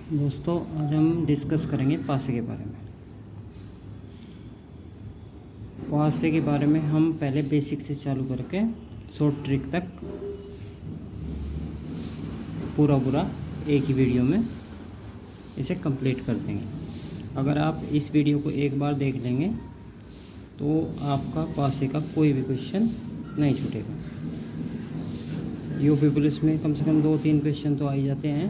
दोस्तों आज हम डिस्कस करेंगे पासे के बारे में। पासे के बारे में हम पहले बेसिक से चालू करके शॉर्ट ट्रिक तक पूरा एक ही वीडियो में इसे कंप्लीट कर देंगे। अगर आप इस वीडियो को एक बार देख लेंगे तो आपका पासे का कोई भी क्वेश्चन नहीं छूटेगा। यूपी पुलिस में कम से कम 2-3 क्वेश्चन तो आ ही जाते हैं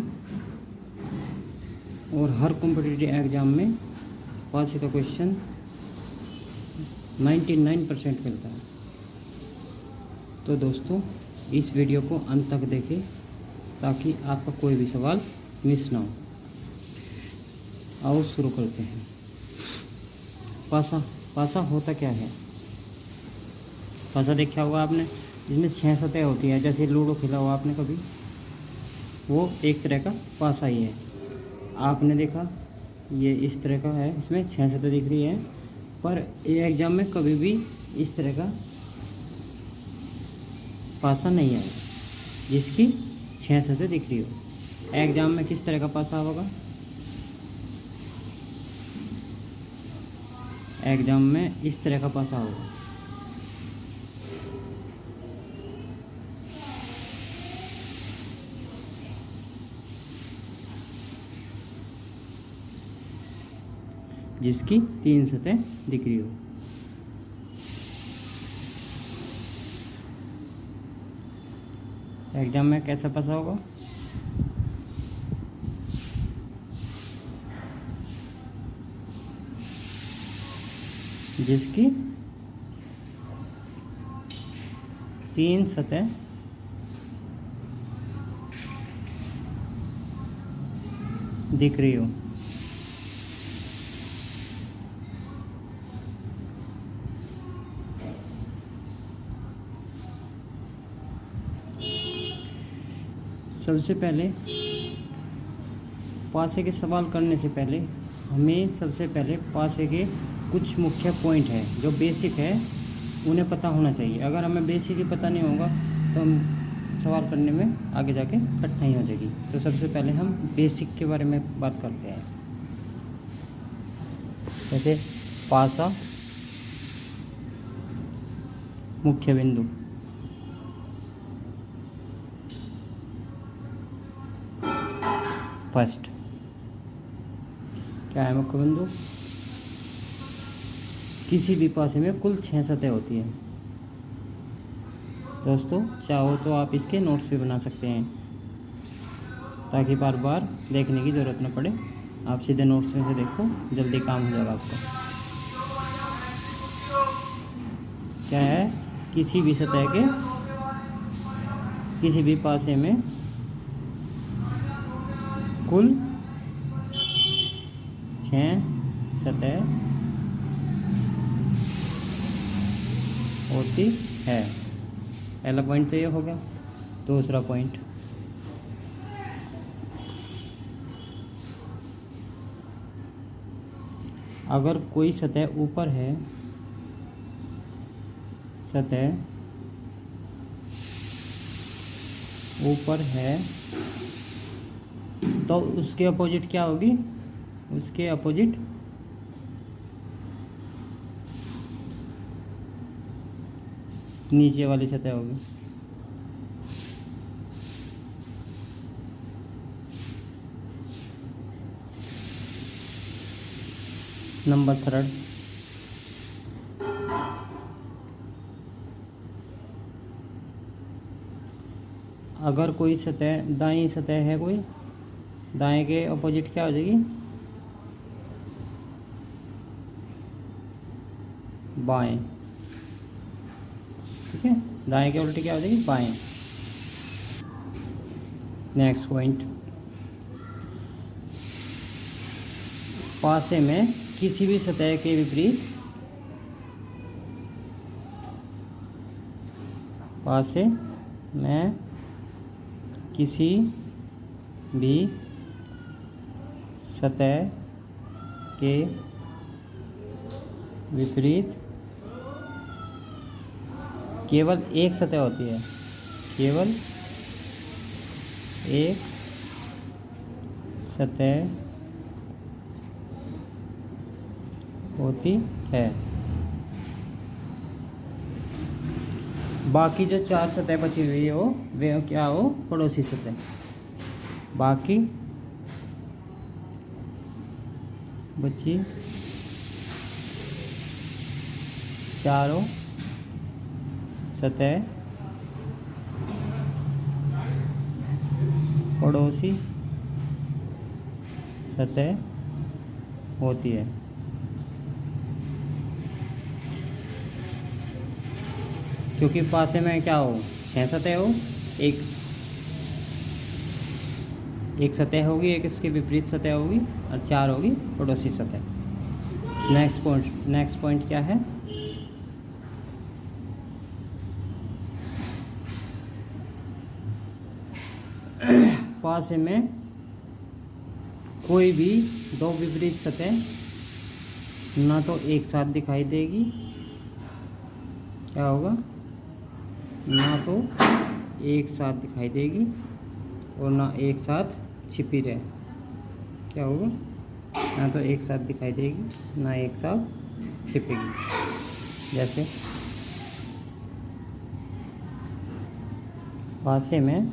और हर कॉम्पिटिटिव एग्ज़ाम में पासे का क्वेश्चन 99% मिलता है। तो दोस्तों इस वीडियो को अंत तक देखें ताकि आपका कोई भी सवाल मिस ना हो। आओ शुरू करते हैं। पासा होता क्या है? पासा देखा होगा आपने, जिसमें 6 सतह होती है। जैसे लूडो खेला हो आपने कभी, वो एक तरह का पासा ही है। आपने देखा ये इस तरह का है, इसमें 6 सतह दिख रही है, पर ये एग्ज़ाम में कभी भी इस तरह का पासा नहीं आएगा जिसकी 6 सतह दिख रही हो। एग्ज़ाम में किस तरह का पासा होगा? एग्ज़ाम में इस तरह का पासा होगा। जिसकी 3 सतह दिख रही हो। एग्जाम में कैसा पासा होगा? जिसकी 3 सतह दिख रही हो। सबसे पहले पासे के सवाल करने से पहले हमें सबसे पहले पासे के कुछ मुख्य पॉइंट है जो बेसिक है, उन्हें पता होना चाहिए। अगर हमें बेसिक ही पता नहीं होगा तो हम सवाल करने में आगे जाके कठिनाई हो जाएगी। तो सबसे पहले हम बेसिक के बारे में बात करते हैं। जैसे पासा, मुख्य बिंदु। फर्स्ट क्या है? मुख्य बिंदु। किसी भी पासे में कुल 6 सतह होती है। दोस्तों चाहो तो आप इसके नोट्स भी बना सकते हैं ताकि बार बार देखने की ज़रूरत न पड़े। आप सीधे नोट्स में से देखो, जल्दी काम हो जाएगा आपका। क्या है? किसी भी सतह के, किसी भी पासे में कुल 6 सतह होती है। पहला पॉइंट तो ये हो गया। दूसरा पॉइंट, अगर कोई सतह ऊपर है, सतह ऊपर है तो उसके अपोजिट क्या होगी? उसके अपोजिट नीचे वाली सतह होगी। नंबर 3, अगर कोई सतह दाईं सतह है, कोई दाएं के अपोजिट क्या हो जाएगी? बाएं। ठीक है, दाएं के उल्टी क्या हो जाएगी? बाएं। नेक्स्ट पॉइंट, पासे में किसी भी सतह के विपरीत, पासे में किसी भी सतह के विपरीत केवल एक सतह होती है। केवल एक सतह होती है। बाकी जो 4 सतह बची हुई हो वे क्या हो, पड़ोसी सतह। बाकी बची चारों सतह पड़ोसी सतह होती है। क्योंकि पासे में क्या हो, 6 सतह हो, एक सतह होगी, एक इसके विपरीत सतह होगी और 4 होगी पड़ोसी सतह। नेक्स्ट पॉइंट क्या है, पासे में कोई भी 2 विपरीत सतह ना तो एक साथ दिखाई देगी, क्या होगा, ना तो एक साथ दिखाई देगी और ना एक साथ छिपी रहे, क्या होगा, ना तो एक साथ दिखाई देगी ना एक साथ छिपेगी। जैसे पासे में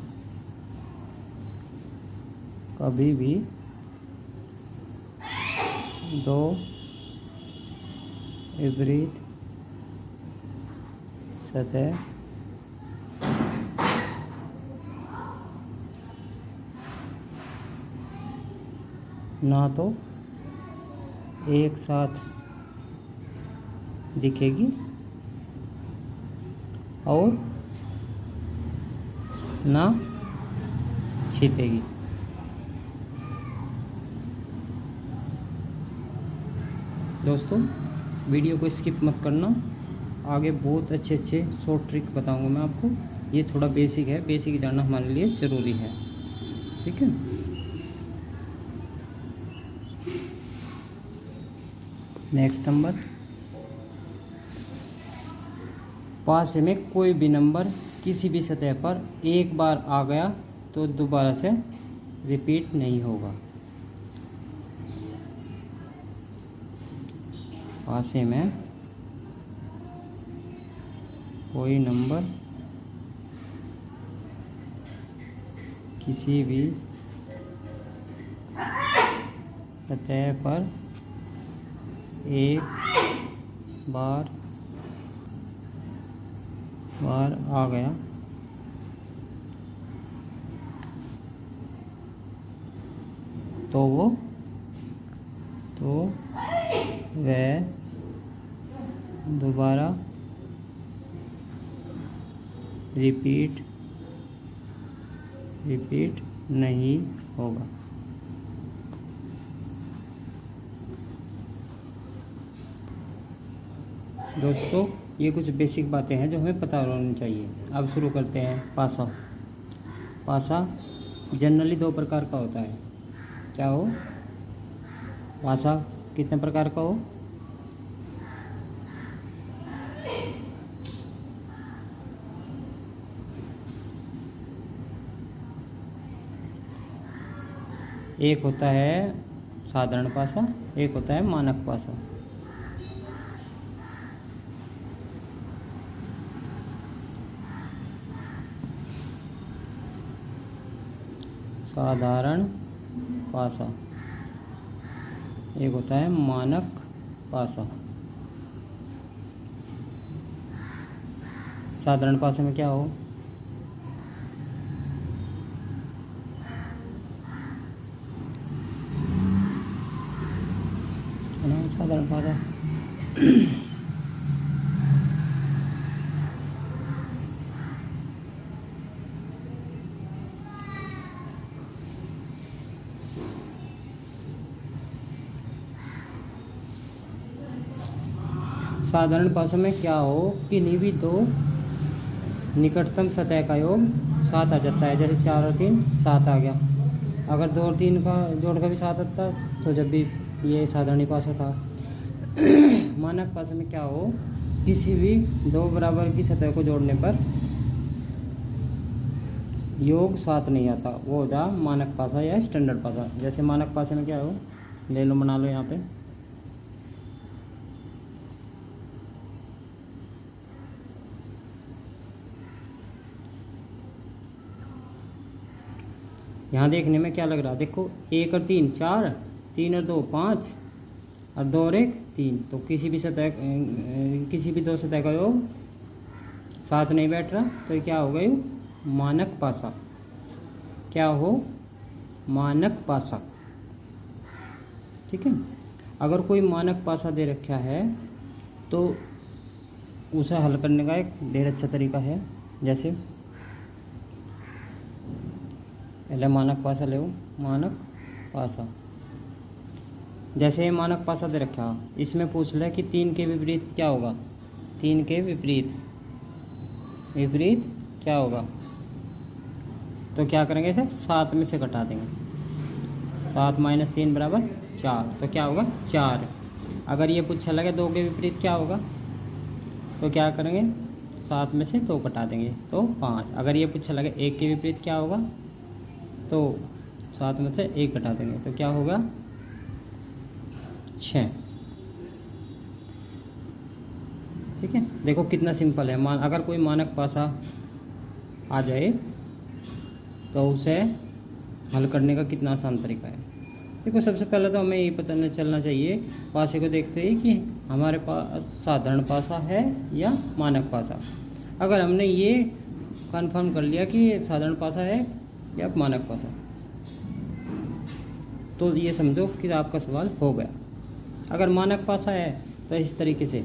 कभी भी 2 विपरीत सतह ना तो एक साथ दिखेगी और ना छिपेगी। दोस्तों वीडियो को स्किप मत करना, आगे बहुत अच्छे शॉर्ट ट्रिक बताऊंगा मैं आपको। ये थोड़ा बेसिक है, बेसिक जानना हमारे लिए ज़रूरी है, ठीक है। नेक्स्ट नंबर, पासे में कोई भी नंबर किसी भी सतह पर एक बार आ गया तो दोबारा से रिपीट नहीं होगा। पासे में कोई नंबर किसी भी सतह पर एक बार आ गया तो वह दोबारा रिपीट नहीं होगा। दोस्तों ये कुछ बेसिक बातें हैं जो हमें पता होनी चाहिए। अब शुरू करते हैं। पासा जनरली 2 प्रकार का होता है। क्या हो, पासा कितने प्रकार का हो, एक होता है साधारण पासा, एक होता है मानक पासा। साधारण पासा, एक होता है मानक पासा। साधारण पासे में क्या हो, साधारण पासा साधारण पासा में क्या हो, किन्हीं भी 2 निकटतम सतह का योग 7 आ जाता है। जैसे 4 और 3 7 आ गया। अगर 2 और 3 का जोड़ का भी 7 आता तो जब भी ये साधारण पासा था। मानक पासा में क्या हो, किसी भी 2 बराबर की सतह को जोड़ने पर योग साथ नहीं आता, वो होता मानक पासा या स्टैंडर्ड पासा। जैसे मानक पासे में क्या हो, ले लो बना लो यहाँ पे, यहाँ देखने में क्या लग रहा है, देखो 1 और 3 4, 3 और 2 5 और 2 और 1 3, तो किसी भी सतह किसी भी दो सतह का योग साथ नहीं बैठ रहा, तो क्या होगा ये मानक पासा। क्या हो, मानक पासा। ठीक है। अगर कोई मानक पासा दे रखा है तो उसे हल करने का एक ढेर अच्छा तरीका है। जैसे पहले मानक पासा ले, मानक पासा। जैसे मानक पासा दे रखा, इसमें पूछ ले कि 3 के विपरीत क्या होगा, 3 के विपरीत क्या होगा, तो क्या करेंगे, इसे 7 में से घटा देंगे। 7 - 3 बराबर 4, तो क्या होगा 4। अगर ये पूछा लगे 2 के विपरीत क्या होगा, तो क्या करेंगे, 7 में से 2 घटा देंगे तो 5। अगर ये पूछा लगे 1 के विपरीत क्या होगा, तो 7 में से 1 घटा देंगे तो क्या होगा 6। ठीक है। देखो कितना सिंपल है। अगर कोई मानक पासा आ जाए तो उसे हल करने का कितना आसान तरीका है। देखो सबसे पहले तो हमें ये पता चलना चाहिए पासे को देखते ही कि हमारे पास साधारण पासा है या मानक पासा। अगर हमने ये कंफर्म कर लिया कि साधारण पासा है या मानक पासा, तो ये समझो कि आपका सवाल हो गया। अगर मानक पासा है तो इस तरीके से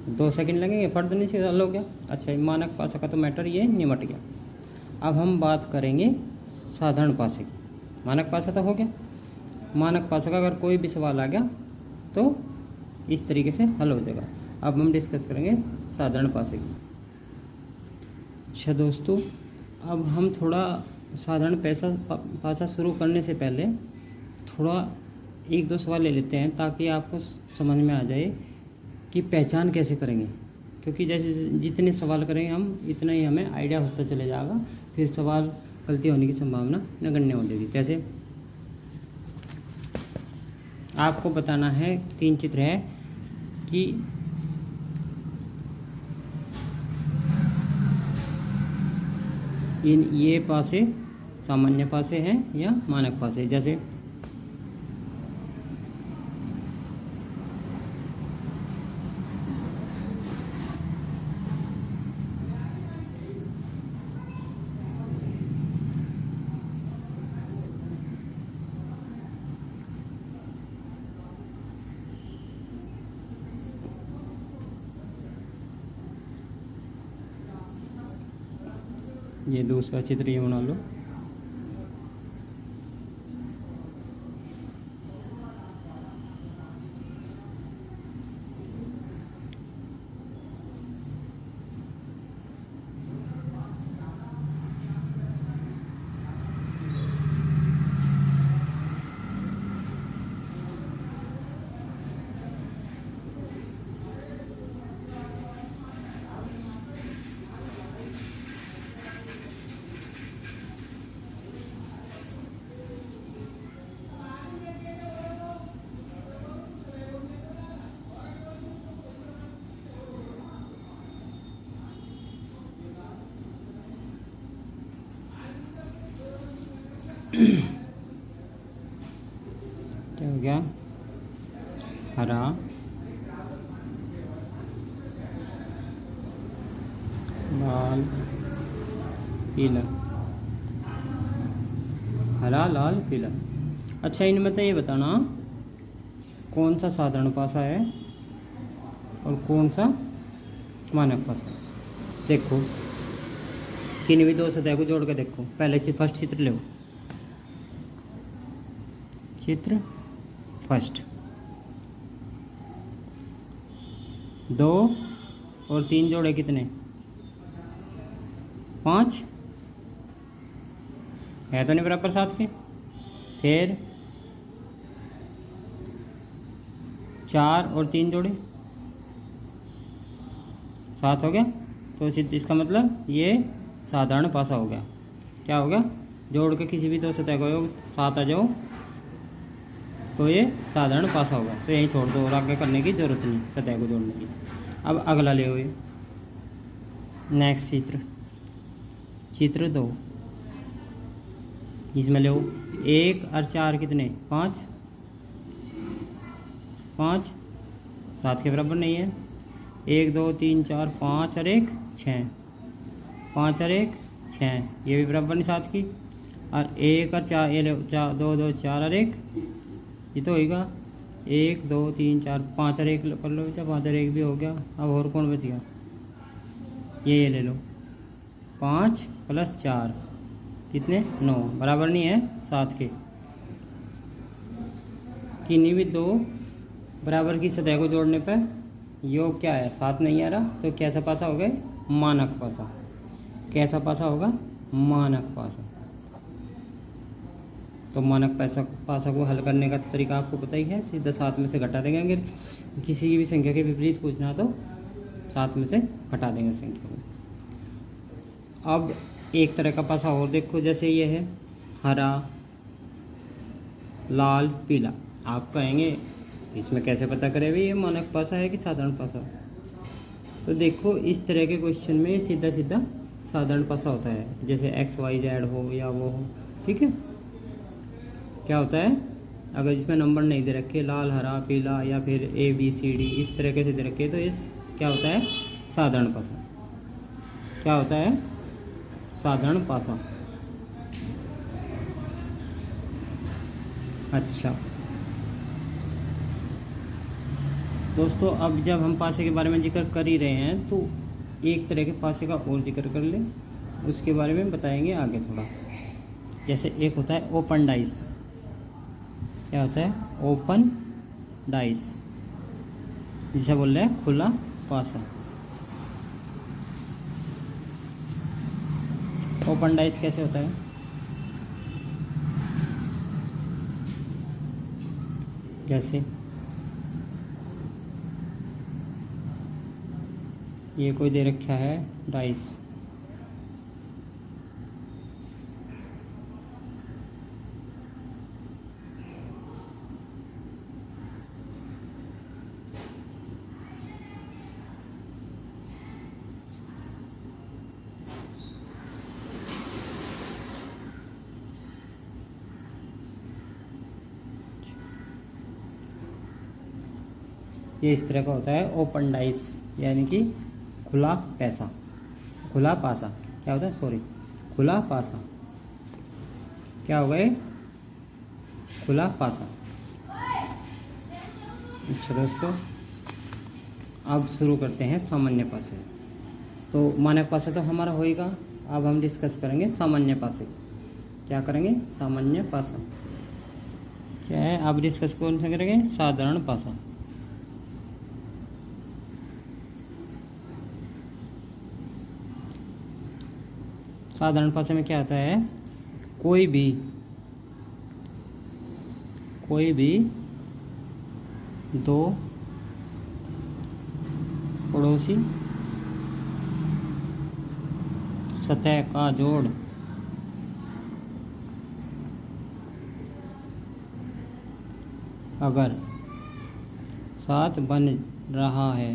2 सेकंड लगेंगे, फर्द नहीं से हल हो गया। अच्छा, मानक पासा का तो मैटर ये निमट गया। अब हम बात करेंगे साधारण पासे की। मानक पासा तो हो गया, मानक पासा का अगर कोई भी सवाल आ गया तो इस तरीके से हल हो जाएगा। अब हम डिस्कस करेंगे साधारण पासे की। अच्छा दोस्तों, अब हम थोड़ा साधारण पासा शुरू करने से पहले थोड़ा 1-2 सवाल ले लेते हैं, ताकि आपको समझ में आ जाए कि पहचान कैसे करेंगे। क्योंकि जैसे जितने सवाल करेंगे हम, इतना ही हमें आइडिया होता चले जाएगा, फिर सवाल गलती होने की संभावना नगण्य हो जाएगी। जैसे आपको बताना है, 3 चित्र है कि ये पासे सामान्य पासे हैं या मानक पासे। जैसे ये दूसरा चित्र ये बना लो। क्या हो गया, हरा लाल पीला, हरा लाल पीला। अच्छा, इनमें तो ये बताना कौन सा साधारण पासा है और कौन सा मानक पासा है। देखो किन भी 2 सतह को जोड़ के देखो। पहले फर्स्ट चित्र लो, चित्र फर्स्ट। 2 और 3 जोड़े कितने, 5 है तो नहीं बराबर 7 के। फिर 4 और 3 जोड़े 7 हो गया। तो इसका मतलब ये साधारण पासा हो गया। क्या हो गया? जोड़ के किसी भी दो सतह को साथ आ जाओ तो ये साधारण पासा होगा। तो यहीं छोड़ दो और आगे करने की ज़रूरत नहीं सतह को जोड़ने की। अब अगला ले हुए नेक्स्ट चित्र 2, इसमें ले 1 और 4 कितने? 5 7 के बराबर नहीं है। 1 2 3 4 5 और 1 6, 5 और 1 6, ये भी बराबर नहीं 7 की। और 1 और 4 ये ले 2 2 4 और 1, ये तो होगा 1 2 3 4 5 और 1 कर लो बेटा, 5 और 1 भी हो गया। अब और कौन बच गया? ये ले लो 5 + 4 कितने? 9, बराबर नहीं है 7 के। किन्हीं भी दो बराबर की सतह को जोड़ने पर योग क्या है? 7 नहीं आ रहा, तो कैसा पासा हो गया? मानक पासा। कैसा पासा होगा? मानक पासा। तो मानक पासा को हल करने का तरीका आपको पता ही है, सीधा 7 में से घटा देंगे। अगर किसी की भी संख्या के विपरीत पूछना तो 7 में से घटा देंगे संख्या को। अब एक तरह का पासा और देखो, जैसे ये है हरा, लाल, पीला। आप कहेंगे इसमें कैसे पता करें भी ये मानक पासा है कि साधारण पासा? तो देखो इस तरह के क्वेश्चन में सीधा सीधा साधारण पासा होता है, जैसे x y z हो या वो हो, ठीक है। क्या होता है? अगर इसमें नंबर नहीं दे रखे, लाल, हरा, पीला या फिर A B C D इस तरीके से दे रखे, तो इस क्या होता है? साधारण पासा। क्या होता है? साधारण पासा। अच्छा दोस्तों, अब जब हम पासे के बारे में जिक्र कर ही रहे हैं तो एक तरह के पासे का और जिक्र कर लें, उसके बारे में बताएंगे आगे थोड़ा। जैसे एक होता है ओपन डाइस। क्या होता है? ओपन डाइस, जिसे बोल रहे हैं खुला पासा। ओपन डाइस कैसे होता है? जैसे ये कोई दे रखा है डाइस, ये इस तरह का होता है ओपन डाइस, यानी कि खुला पैसा, खुला पासा। क्या होता है? सॉरी, खुला पासा। क्या हो गए? खुला पासा। अच्छा दोस्तों, अब शुरू करते हैं सामान्य पासे। तो मानक पासा तो हमारा होएगा, अब हम डिस्कस करेंगे सामान्य पासे। क्या करेंगे? सामान्य पासा। क्या है? अब डिस्कस कौन सा करेंगे? साधारण पासा। साधारण पासे में क्या होता है? कोई भी दो पड़ोसी सतह का जोड़ अगर साथ बन रहा है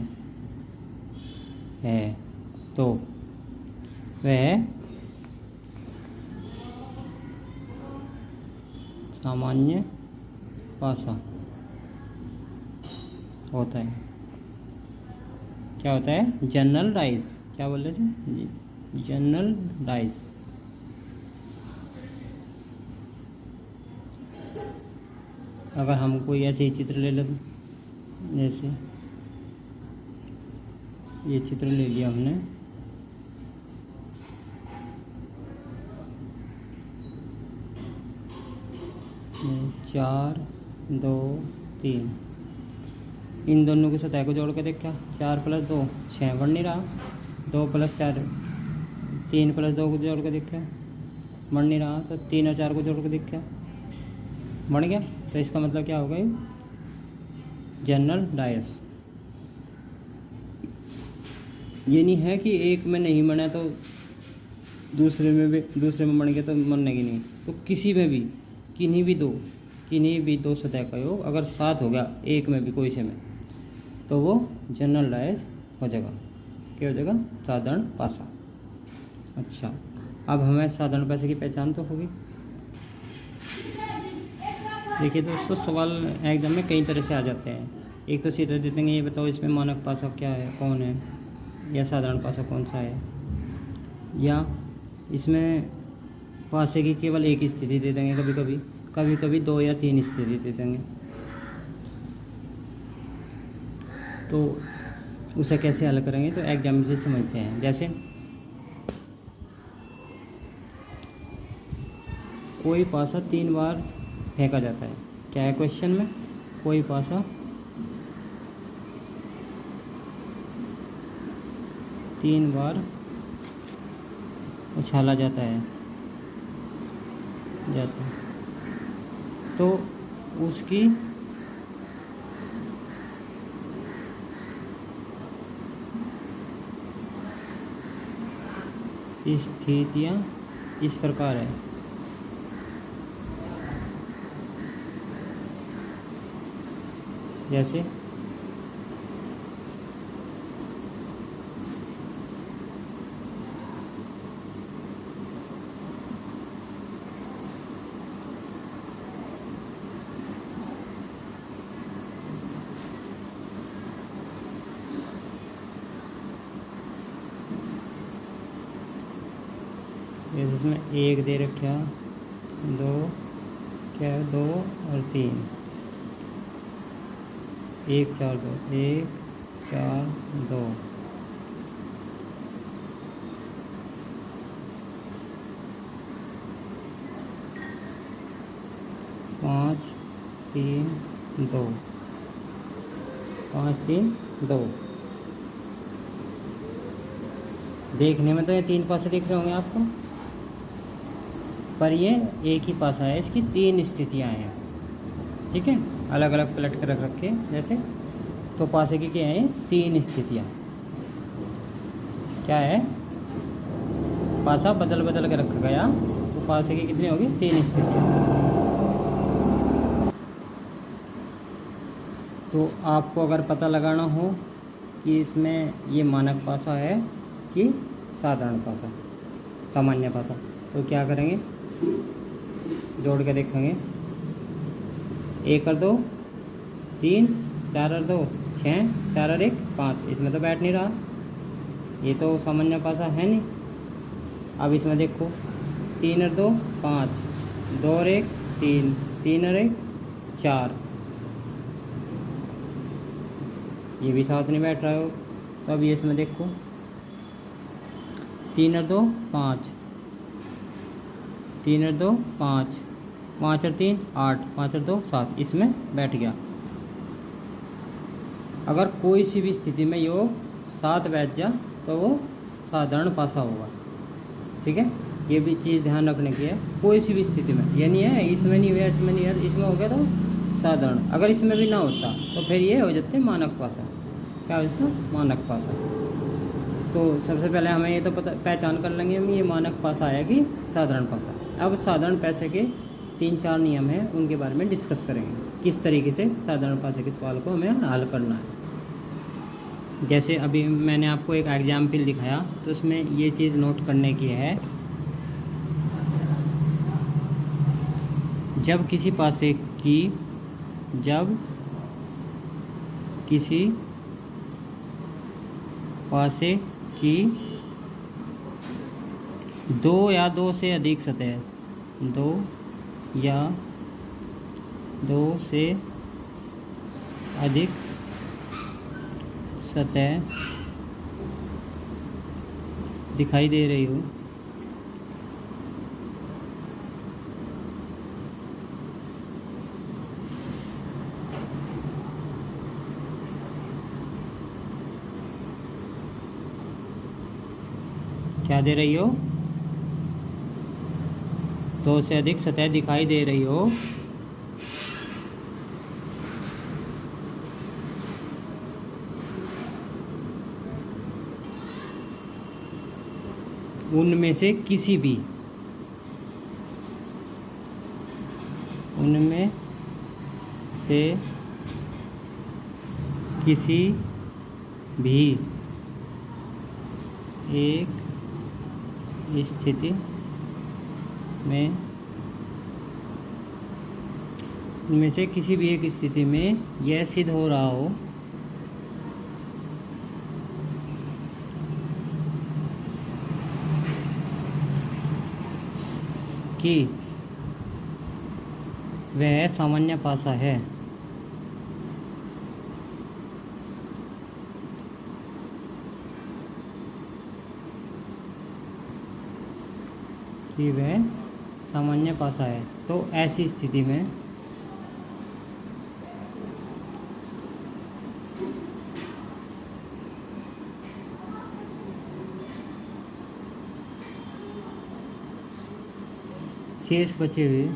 तो वह सामान्य पासा होता है। क्या होता है? General dice. क्या बोल रहे थे? General dice. अगर हम कोई ऐसे ही चित्र ले लें, जैसे ये चित्र ले लिया हमने, 4 2 3, इन दोनों की सतह को जोड़ के देखा, 4 + 2 6 बन नहीं रहा, 2 + 4 3 + 2 को जोड़ के देखा, बन नहीं रहा, तो 3 और 4 को जोड़ के देखा, बन गया। तो इसका मतलब क्या होगा? General dice. ये नहीं है कि एक में नहीं बना तो दूसरे में बन गया तो बनने की नहीं। तो किसी में भी किन्हीं भी दो सतह का योग अगर साथ हो गया एक में भी कोई से में, तो वो जनरलाइज हो जाएगा। क्या हो जाएगा? साधारण पासा। अच्छा, अब हमें साधारण पासे की पहचान तो होगी। देखिए दोस्तों, सवाल एग्जाम में कई तरह से आ जाते हैं। एक तो सीधा दे देंगे, ये बताओ इसमें मानक पासा क्या है, कौन है, या साधारण पासा कौन सा है, या इसमें पासे की केवल एक स्थिति दे देंगे, कभी कभी 2 या 3 स्थिति दे देंगे। तो उसे कैसे हल करेंगे, तो एग्जाम से समझते हैं। जैसे कोई पासा 3 बार फेंका जाता है। क्या है क्वेश्चन में? कोई पासा 3 बार उछाला जाता है तो उसकी स्थितियाँ इस प्रकार है। जैसे इसमें 1 दे रखा, 2 क्या है, 2 और 3, 1 4 2, 1 4 2, 5 3 2, 5 3 2। देखने में तो ये 3 पासे दिख रहे होंगे आपको, पर ये एक ही पासा है, इसकी 3 स्थितियाँ हैं। ठीक है, अलग अलग पलट कर रख रखे जैसे। तो पासे की क्या है? 3 स्थितियाँ। क्या है? पासा बदल बदल कर रखा गया, तो पासे की कितनी होगी? 3 स्थितियाँ। तो आपको अगर पता लगाना हो कि इसमें ये मानक पासा है कि साधारण पासा, सामान्य पासा, तो क्या करेंगे? जोड़ के देखेंगे। 1 और 2 3, 4 और 2 6, 4 और 1 5। इसमें तो बैठ नहीं रहा, ये तो सामान्य पासा है नहीं। अब इसमें देखो, 3 और 2 5, 2 और 1 3, 3 और 1 4, ये भी साथ नहीं बैठ रहा हो। तो अब ये इसमें देखो, 3 और 2 5, 3 और 2 5, 5 और 3 8, 5 और 2 7, इसमें बैठ गया। अगर कोई सी भी स्थिति में योग 7 बैठ जाए तो वो साधारण पासा होगा। ठीक है, ये भी चीज़ ध्यान रखने की है। कोई सी भी स्थिति में, ये नहीं है इसमें नहीं हुआ, इसमें नहीं है, इसमें हो गया तो साधारण। अगर इसमें भी ना होता तो फिर ये हो जाते मानक पासा। क्या हो जाता? मानक पासा। तो सबसे पहले हमें ये तो पहचान कर लेंगे हम, ये मानक पासा है कि साधारण पासा। अब साधारण पासे के 3-4 नियम हैं, उनके बारे में डिस्कस करेंगे, किस तरीके से साधारण पासे के सवाल को हमें हल करना है। जैसे अभी मैंने आपको एक एग्जाम्पल दिखाया, तो उसमें ये चीज़ नोट करने की है, जब किसी पासे की 2 या 2 से अधिक सतह, 2 या 2 से अधिक सतह दिखाई दे रही हो, क्या दे रही हो? 2 से अधिक सतह दिखाई दे रही हो, उनमें से किसी भी, उनमें से किसी भी एक स्थिति में, उनमें से किसी भी एक स्थिति में यह सिद्ध हो रहा हो कि वह सामान्य पासा है, कि वह सामान्य पासा है, तो ऐसी स्थिति में शेष बचे हुए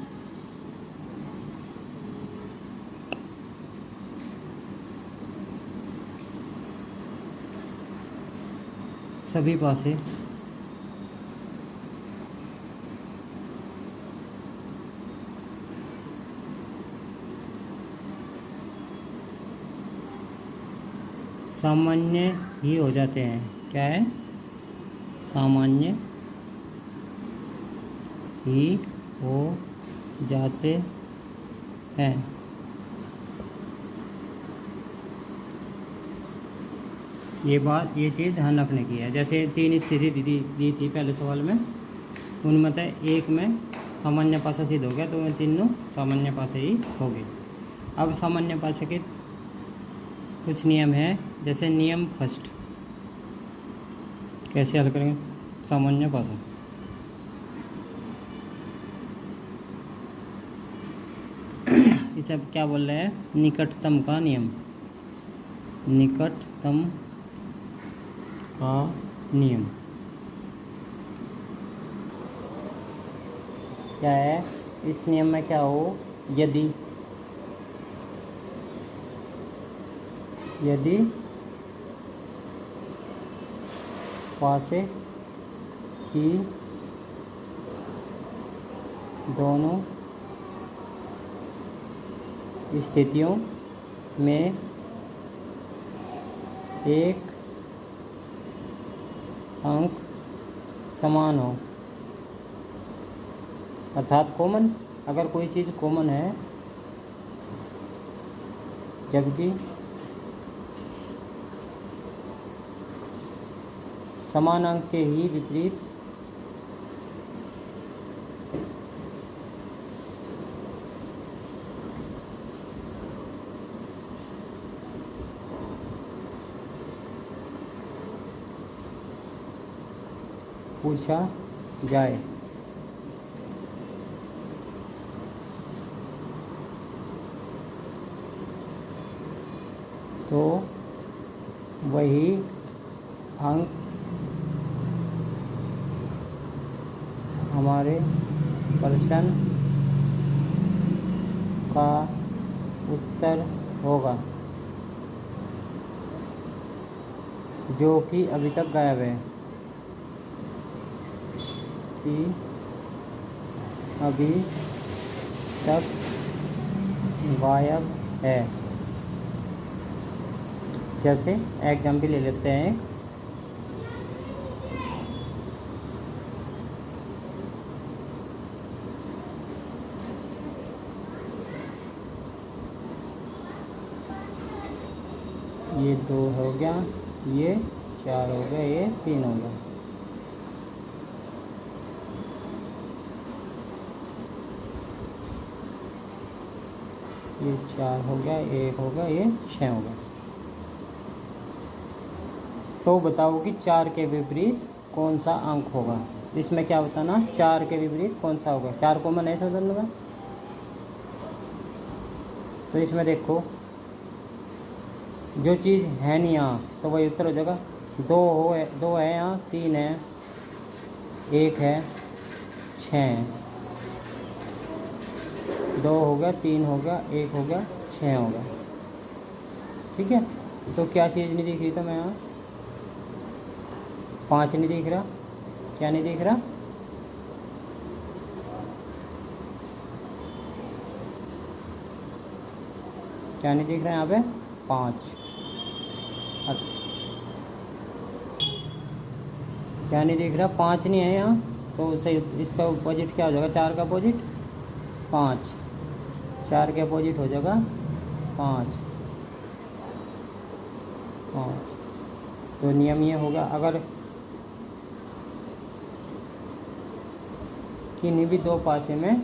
सभी पासे सामान्य ही हो जाते हैं। क्या है? सामान्य ही हो जाते हैं। ये चीज़ ध्यान रखने की है। जैसे 3 स्थिति दी थी पहले सवाल में, उनमें से एक में सामान्य पासा सिद्ध हो गया, तो तीनों सामान्य पासे ही हो गए। अब सामान्य पासे के कुछ नियम हैं, जैसे नियम फर्स्ट, कैसे हल करेंगे सामान्य पासा। इसे अब क्या बोल रहे हैं? निकटतम का नियम, निकटतम का नियम क्या है? इस नियम में क्या हो, यदि पासे की दोनों स्थितियों में एक अंक समान हो, अर्थात कॉमन, अगर कोई चीज़ कॉमन है जबकि समान अंक के ही विपरीत पूछा जाए तो वही अंक हमारे प्रश्न का उत्तर होगा, जो कि अभी तक गायब है, कि अभी तक गायब है। जैसे एग्जाम्पल ले लेते हैं, ये 2 हो गया, ये 4 हो गया, ये 3 हो गया। ये 4 हो गया, 1 हो गया, ये 6 हो गया। तो बताओ कि 4 के विपरीत कौन सा अंक होगा। इसमें क्या बताना, 4 के विपरीत कौन सा होगा। 4 कॉमन है, समझ लूँगा। तो इसमें देखो, जो चीज़ है नहीं यहाँ तो वही उत्तर हो जाएगा। 2 है यहाँ, 3 है, 1 है, 6 है। 2 हो गया, 3 हो गया, 1 हो गया, 6 हो गया। ठीक है, तो क्या चीज़ नहीं दिख रही तो मैं यहाँ 5 नहीं दिख रहा, क्या नहीं दिख रहा? क्या नहीं दिख रहा है यहाँ पे? 5। क्या नहीं दिख रहा? 5 नहीं है यहाँ, तो सही इसका अपोजिट क्या हो जाएगा? 4 का अपोजिट 5, 4 के अपोजिट हो जाएगा 5, 5। तो नियम ये होगा, अगर किन्हीं भी दो पासे में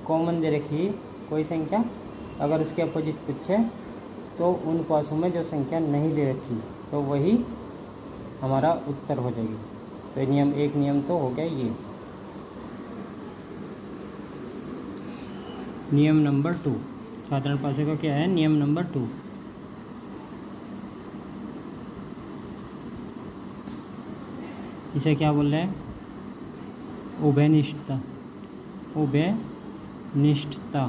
कॉमन दे रखी कोई संख्या, अगर उसके अपोजिट पूछे तो उन पासों में जो संख्या नहीं दे रखी तो वही हमारा उत्तर हो जाएगी। तो नियम, एक नियम तो हो गया ये। नियम नंबर 2, साधारण पासे का क्या है? नियम नंबर 2। इसे क्या बोल रहे हैं? उभयनिष्ठता, उभयनिष्ठता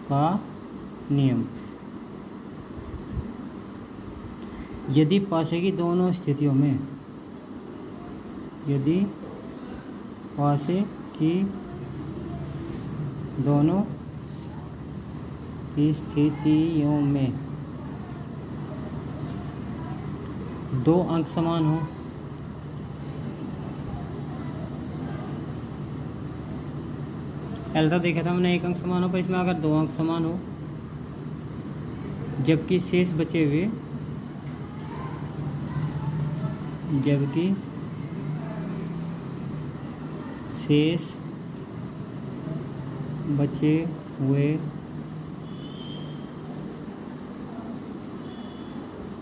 का नियम। यदि पासे की दोनों स्थितियों में, यदि पासे की दोनों स्थितियों में 2 अंक समान हो, पहले तो देखा था हमने 1 अंक समान हो, पर इसमें अगर 2 अंक समान हो जबकि शेष बचे हुए, जबकि शेष बचे हुए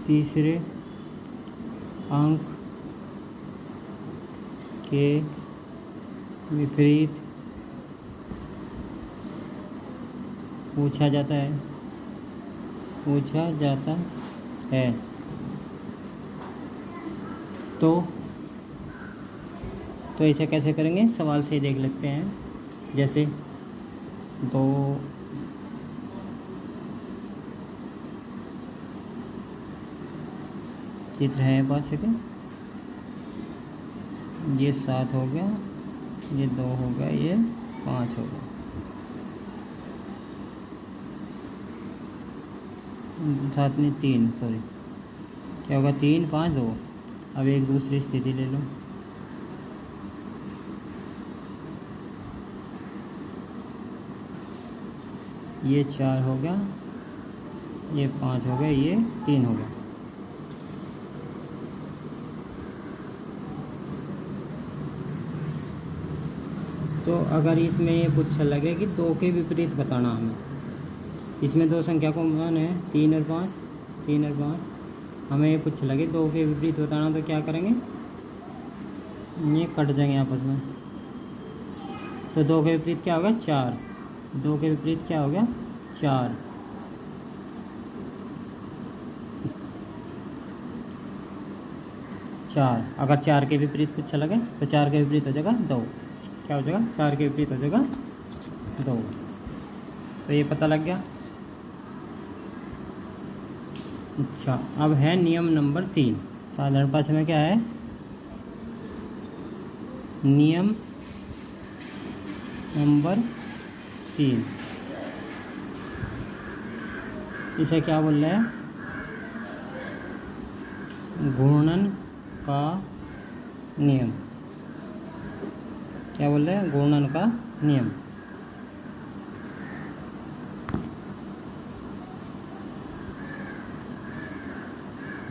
तीसरे अंक के विपरीत पूछा जाता है, पूछा जाता है। तो ऐसा कैसे करेंगे? सवाल से ही देख लेते हैं। जैसे 2 चित्र है पासे के, ये 7 हो गया, ये 2 हो गया, ये 5 हो गया, साथ में 3, सॉरी क्या होगा? 3, 5, 2। अब एक दूसरी स्थिति ले लो, ये 4 हो गया, ये 5 हो गया, ये 3 हो गया। तो अगर इसमें ये पूछा लगे कि 2 के विपरीत बताना हमें, इसमें 2 संख्या को मान है 3 और 5, 3 और 5, हमें ये पूछ लगे 2 के विपरीत बताना, तो क्या करेंगे? ये कट जाएंगे आपस में। तो 2 के विपरीत क्या होगा? 4। 2 के विपरीत क्या हो गया? 4। अगर 4 के विपरीत पूछा लगे तो 4 के विपरीत हो जाएगा 2। क्या हो जाएगा? 4 के विपरीत हो जाएगा 2। तो ये पता लग गया। अच्छा, अब है नियम नंबर 3। साधारण पासे में क्या है? नियम नंबर 3, इसे क्या बोल रहे हैं? घूर्णन का नियम। क्या बोल रहे हैं? घूर्णन का नियम।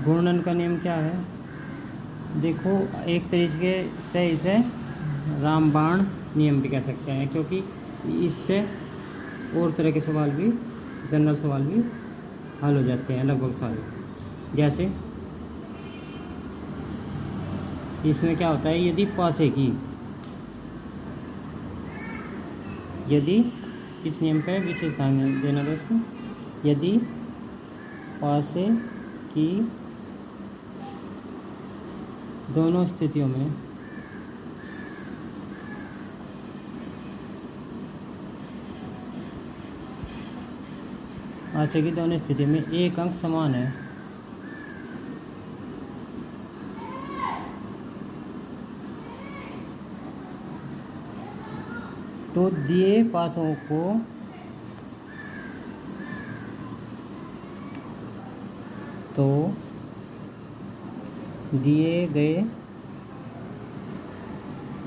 घूर्णन का नियम क्या है? देखो, एक तरीके से इसे रामबाण नियम भी कह सकते हैं, क्योंकि इससे और तरह के सवाल भी, जनरल सवाल भी हल हो जाते हैं, लगभग सारे। जैसे इसमें क्या होता है? यदि पासे की, यदि इस नियम पर विशेष ध्यान देना दोस्तों, यदि पासे की दोनों स्थितियों में पासे की दोनों स्थिति में 1 अंक समान है, तो दिए पासों को दिए गए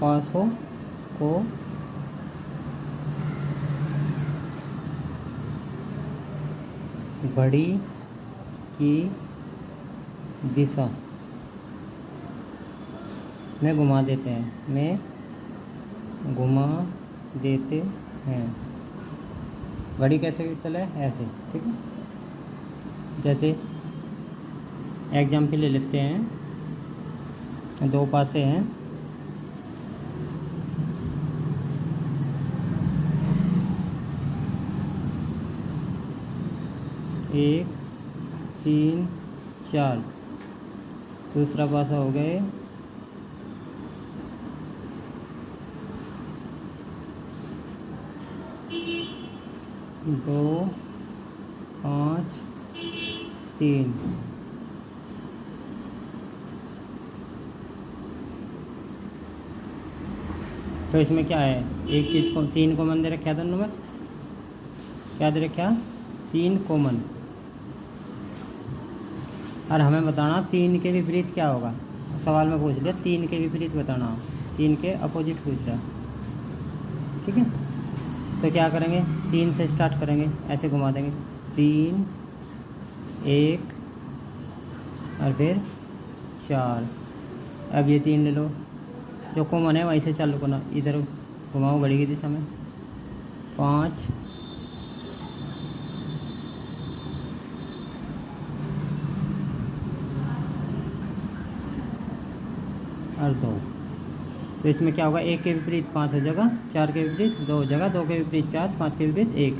पासों को घड़ी की दिशा में घुमा देते हैं। घड़ी कैसे चले? ऐसे, ठीक है। जैसे एग्जाम्पल ले लेते हैं, 2 पासे हैं, एक 3 4, दूसरा पासा हो गए 2 5 3। तो इसमें क्या है, एक चीज़ को 3 कॉमन दे रखा है दोनों में। क्या दे रखा? 3 कॉमन। और हमें बताना 3 के विपरीत क्या होगा। सवाल में पूछ लिया 3 के विपरीत बताना, 3 के अपोजिट पूछ रहा, ठीक है। तो क्या करेंगे, 3 से स्टार्ट करेंगे, ऐसे घुमा देंगे 3 1 और फिर 4। अब ये 3 ले लो, जो कॉमन है वहीं से चालू करना, इधर घुमाओ घड़ी की दिशा में 5 और 2। तो इसमें क्या होगा, 1 के विपरीत 5 हो जाएगा, 4 के विपरीत 2 हो जाएगा, 2 के विपरीत 4, 5 के विपरीत 1।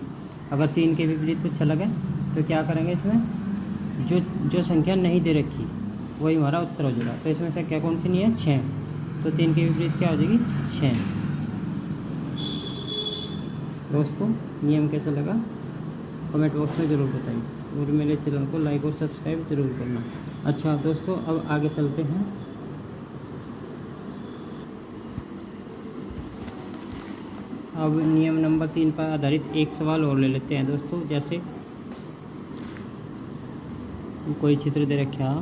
अगर 3 के विपरीत कुछ अलग है तो क्या करेंगे, इसमें जो संख्या नहीं दे रखी वही हमारा उत्तर हो जाएगा। तो इसमें संख्या कौन सी नहीं है, 6। तो 3 के विपरीत क्या हो जाएगी, 6। दोस्तों नियम कैसा लगा कमेंट बॉक्स में ज़रूर बताइए, और मेरे चैनल को लाइक और सब्सक्राइब ज़रूर करना। अच्छा दोस्तों, अब आगे चलते हैं। अब नियम नंबर 3 पर आधारित एक सवाल और ले लेते हैं दोस्तों। जैसे कोई चित्र दे रखा,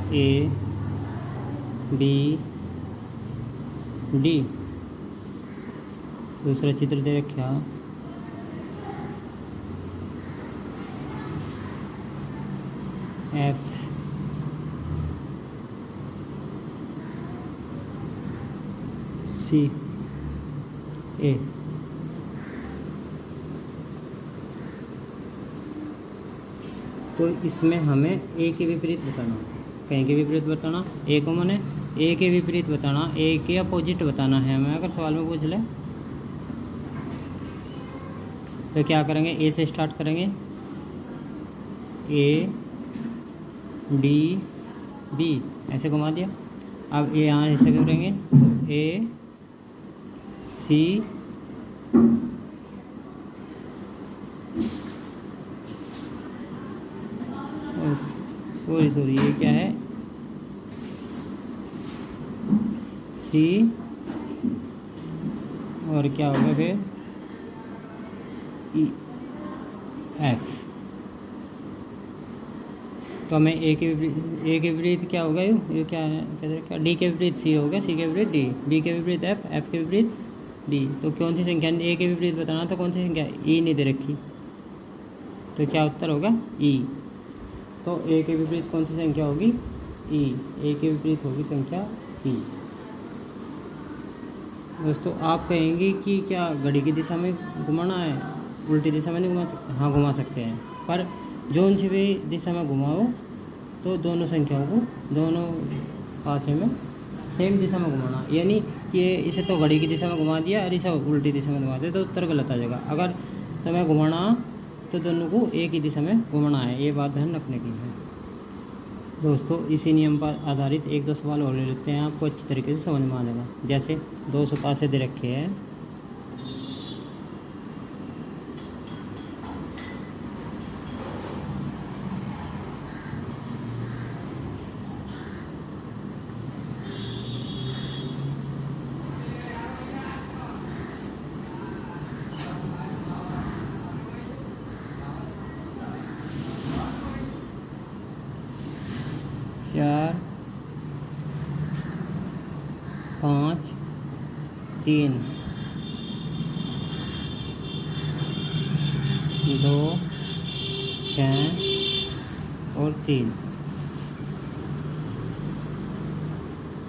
A B D। दूसरा चित्र दे रखा F C A। तो इसमें हमें A के विपरीत बताना, कहीं के विपरीत बताना, A कॉमन है, A के विपरीत बताना, A के अपोजिट बताना है हमें। अगर सवाल में पूछ ले तो क्या करेंगे, A से स्टार्ट करेंगे, A D B ऐसे घुमा दिया। अब ये यहाँ ऐसे करेंगे तो A C सॉरी ये क्या है, C और क्या होगा फिर E F। तो हमें A के विपरीत क्या होगा, ये क्या है, क्या D के विपरीत C होगा, C के विपरीत D, D के विपरीत F, F के विपरीत D। तो कौन सी संख्या A के विपरीत बताना, तो कौन सी संख्या E नहीं दे रखी, तो क्या उत्तर होगा E। तो A के विपरीत कौन सी संख्या होगी, E। A के विपरीत होगी संख्या E। दोस्तों आप कहेंगे कि क्या घड़ी की दिशा में घुमाना है, उल्टी दिशा में नहीं घुमा सकते? हाँ घुमा सकते हैं, पर जो सी भी दिशा में घुमाओ तो दोनों संख्याओं को दोनों पासे में सेम दिशा में घुमाना। यानी कि इसे तो घड़ी की दिशा में घुमा दिया और इसे उल्टी दिशा में घुमा दिया तो उत्तर गलत आ जाएगा। अगर समय घुमाना तो दोनों को एक ही दिशा में घुमाना है, ये बात ध्यान रखने की है। दोस्तों इसी नियम पर आधारित 1-2 सवाल और ले लेते हैं, आपको अच्छी तरीके से समझ में आ जाएगा। जैसे 200 पासे दे रखे हैं, 4 5 3 2 6 और 3।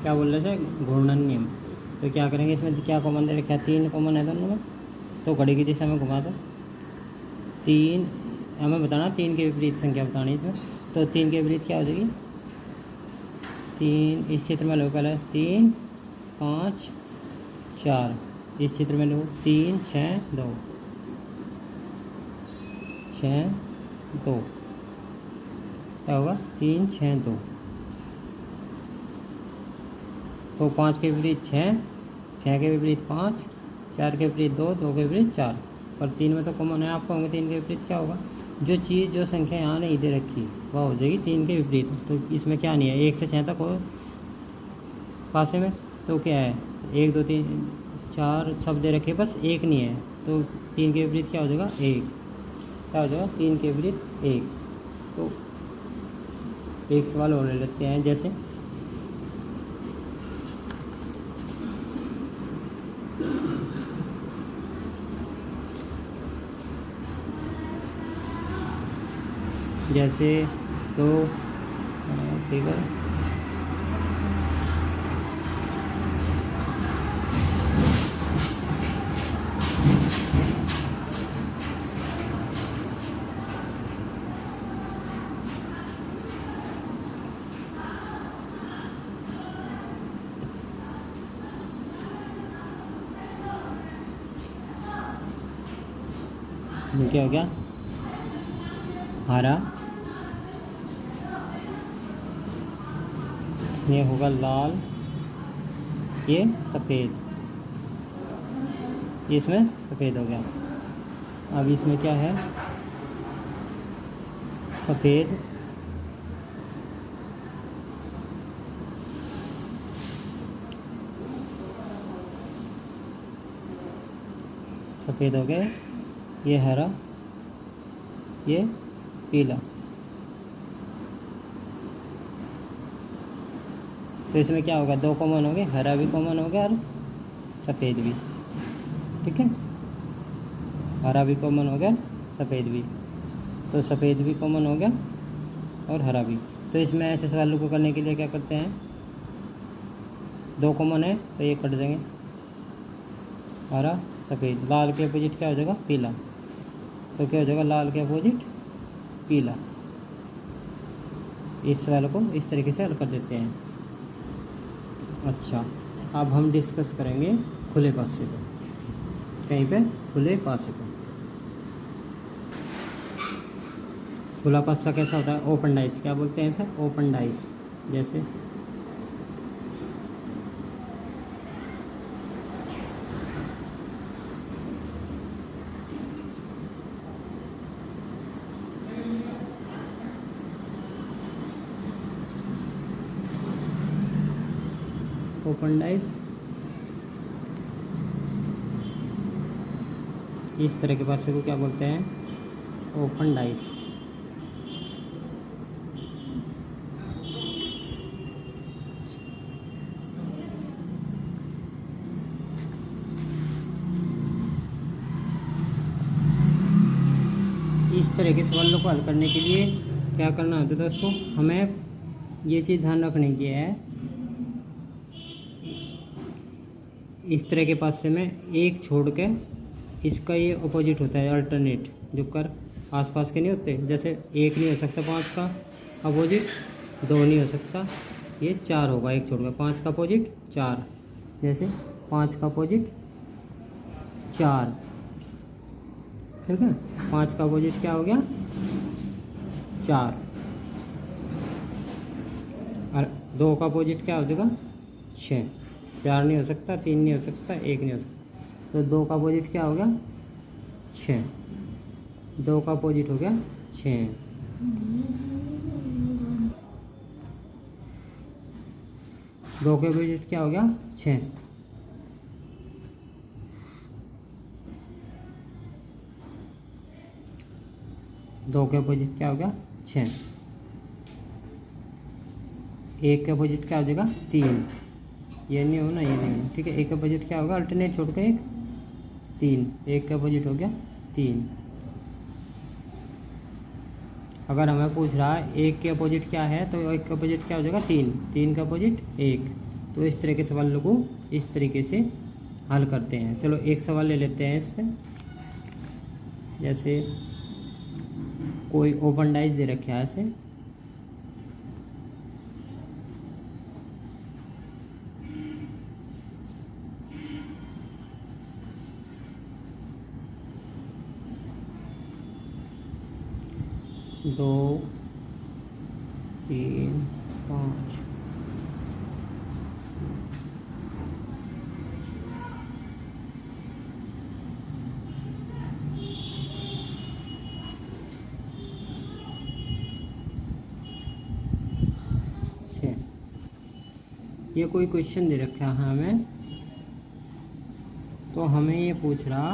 क्या बोल रहे थे? घूर्णन नियम। तो क्या करेंगे, इसमें क्या कॉमन दे रखा है? 3 कॉमन है दोनों में, तो घड़ी की दिशा में घुमा दो। 3 हमें बताना, 3 के विपरीत संख्या बतानी इसमें। तो 3 के विपरीत क्या हो जाएगी? 3 इस चित्र में लो पहले, 3 5 4। इस चित्र में लो 3 6 2 6 2। क्या होगा? 3 6 2। तो 5 के विपरीत 6, 6 के विपरीत 5, 4 के विपरीत 2, 2 के विपरीत 4। पर 3 में तो कॉमन है, आपको होंगे 3 के विपरीत क्या होगा? जो चीज़ जो संख्या यहाँ नहीं दे रखी वह हो जाएगी 3 के विपरीत। तो इसमें क्या नहीं है? 1 से 6 तक हो पासे में, तो क्या है? 1 2 3 4 सब दे रखे, बस 1 नहीं है। तो 3 के विपरीत क्या हो जाएगा? 1। क्या हो जाएगा? 3 के विपरीत 1। तो एक सवाल और ले लेते हैं, जैसे तो फिगर क्या हो गया? हरा, ये होगा लाल, ये सफ़ेद, ये इसमें सफ़ेद हो गया। अब इसमें क्या है? सफ़ेद, सफ़ेद हो गया, ये हरा, ये पीला। तो इसमें क्या होगा? 2 कॉमन हो गए, हरा भी कॉमन हो गया और सफ़ेद भी। ठीक है, हरा भी कॉमन हो गया, सफ़ेद भी। तो सफ़ेद भी कॉमन हो गया और हरा भी। तो इसमें ऐसे सवालों को करने के लिए क्या करते हैं? 2 कॉमन है तो ये कट जाएंगे, हरा सफ़ेद। लाल के अपोजिट क्या हो जाएगा? पीला। तो क्या हो जाएगा? लाल के अपोजिट पीला। इस सवाल को इस तरीके से हल कर देते हैं। अच्छा, अब हम डिस्कस करेंगे खुले पासे को। कहीं पे खुले पासे को, खुला पासा कैसा होता है? Open dice. क्या बोलते हैं सर? Open dice. जैसे ओपन डाइस, इस तरह के पासे को क्या बोलते हैं? Open dice. इस तरह के सवालों को हल करने के लिए क्या करना होता है दोस्तों? हमें ये चीज़ ध्यान रखने की है, इस तरह के पासे में एक छोड़ के इसका ये अपोजिट होता है, अल्टरनेट, जो कर आसपास के नहीं होते। जैसे 1 नहीं हो सकता 5 का अपोजिट, 2 नहीं हो सकता, ये 4 होगा एक छोड़ कर। 5 का अपोजिट 4, जैसे 5 का अपोजिट 4। ठीक है, 5 का अपोजिट क्या हो गया? 4। और 2 का अपोजिट क्या हो जाएगा? 6। 4 नहीं हो सकता, 3 नहीं हो सकता, 1 नहीं हो सकता। तो 2 का अपोजिट क्या हो गया? 6। 2 का अपोजिट हो गया 6। 2 के अपोजिट क्या हो गया? 6। 2 के अपोजिट क्या हो गया? 6। एक का अपोजिट क्या हो जाएगा 3, ये नहीं हो ना, ये नहीं हो, ठीक है। एक का अपोजिट क्या होगा, अल्टरनेट छोड़ के एक 3, एक का अपोजिट हो गया 3। अगर हमें पूछ रहा है एक के अपोजिट क्या है, तो एक का अपोजिट क्या हो जाएगा 3, 3 का अपोजिट 1। तो इस तरह के सवालों को इस तरीके से हल करते हैं। चलो एक सवाल ले लेते हैं इस पर। जैसे कोई ओपन डाइस दे रखे है ऐसे, दो, 3, 5, ये कोई क्वेश्चन दे रखा है हमें, तो हमें ये पूछ रहा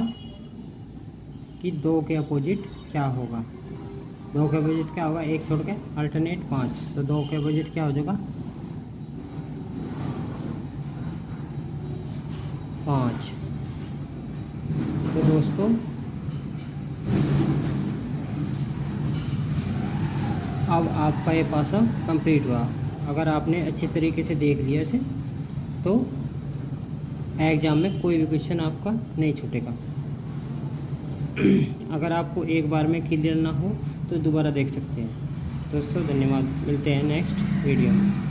कि 2 के अपोजिट क्या होगा। 2 के अपोजिट क्या होगा, एक छोड़ के अल्टरनेट 5, तो 2 के अपोजिट क्या हो जाएगा 5। तो दोस्तों अब आपका ये पासा कंप्लीट हुआ। अगर आपने अच्छे तरीके से देख लिया इसे, तो एग्ज़ाम में कोई भी क्वेश्चन आपका नहीं छूटेगा। अगर आपको एक बार में क्लियर ना हो तो दोबारा देख सकते हैं। दोस्तों धन्यवाद, मिलते हैं नेक्स्ट वीडियो में।